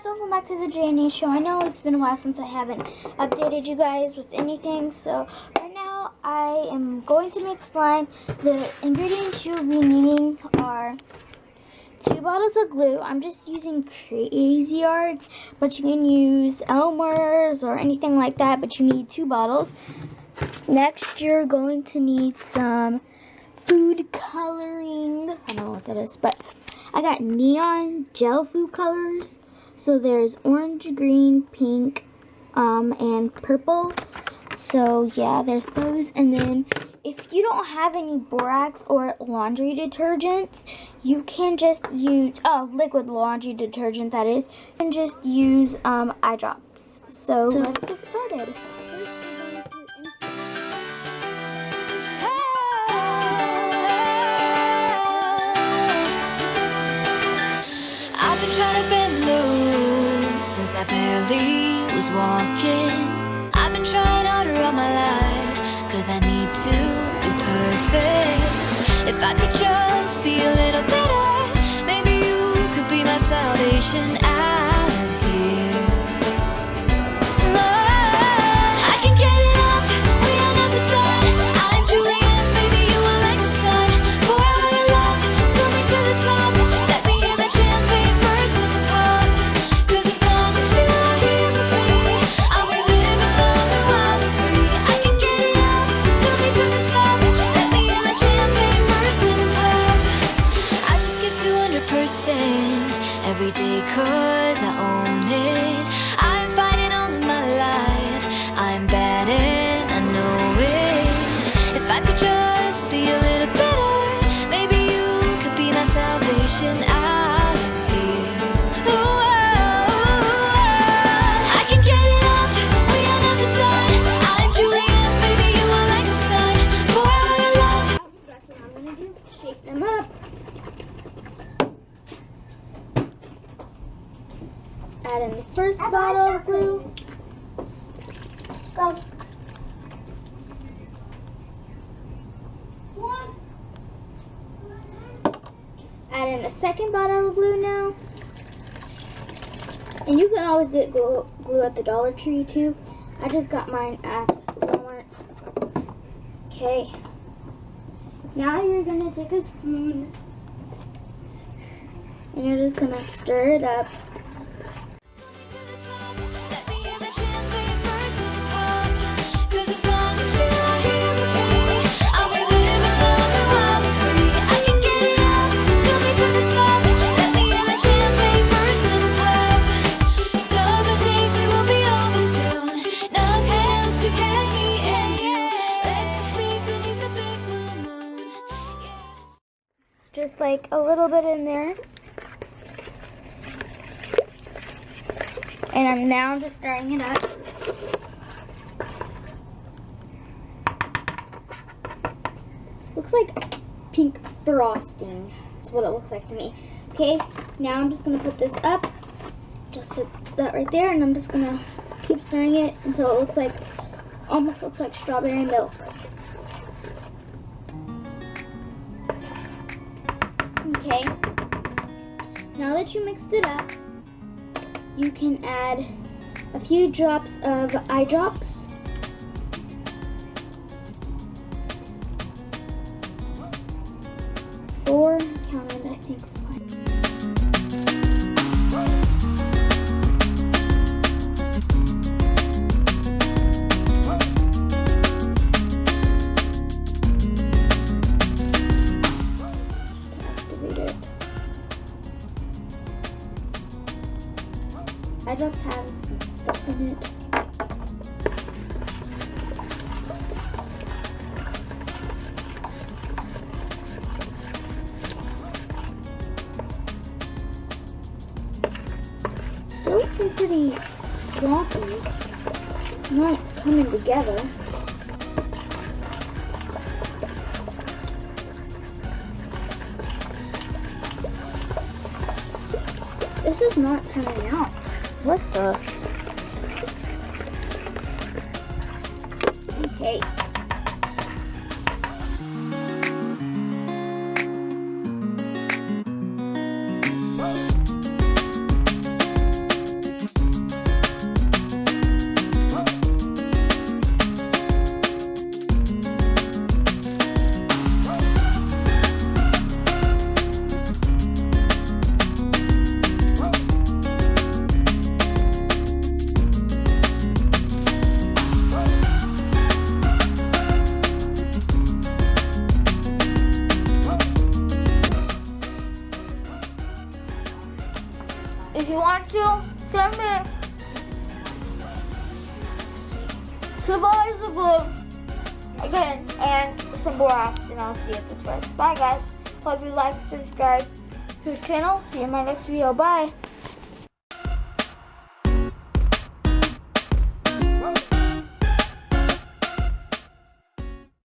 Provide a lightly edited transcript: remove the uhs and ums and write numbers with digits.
guys, welcome back to the J&A show. I know it's been a while since I haven't updated you guys with anything, so right now I am going to make slime. The ingredients you'll be needing are 2 bottles of glue. I'm just using Crazy Art, but you can use Elmer's or anything like that, but you need 2 bottles. Next, you're going to need some food coloring. I don't know what that is, but I got neon gel food colors. So there's orange, green, pink, and purple. So yeah, there's those. And then if you don't have any borax or laundry detergents, you can just use, liquid laundry detergent that is, and just use eye drops. So let's get started. Trying to bend the rules since I barely was walking. I've been trying harder all my life, cause I need to be perfect. If I could just be a little better, maybe you could be my salvation out of here. I can get it off, we are never done. I'm Julian, baby, you are like the sun. Pour out all your love, fill me to the top. Let me hear that champagne. Every day cause I own it. I'm fighting all of my life. I'm bad and I know it. If I could just be a little better, maybe you could be my salvation out of here. Ooh, I can get it off, we are never done. I'm Julian, baby, you are like the sun. Pour out all your love. So that's what I'm gonna do, shake them up. Add in the first bottle of glue. Go. Add in the second bottle of glue now. And you can always get glue at the Dollar Tree too. I just got mine at Walmart. Okay. Now you're gonna take a spoon and you're just gonna stir it up. Just like a little bit in there. And I'm now just stirring it up. Looks like pink frosting. That's what it looks like to me. Okay, now I'm just gonna put this up. Just set that right there, and I'm just gonna keep stirring it until it looks like, almost looks like strawberry milk. Okay, now that you mixed it up, you can add a few drops of eye drops. Four, counted, I think 5. Eye drops have some stuff in it. Still pretty swampy. Not coming together. This is not turning out. What the? Okay. to send me 2 bottles of glue again and some borax, and I'll see if this works. Bye guys. Hope you like, subscribe to the channel. See you in my next video. Bye.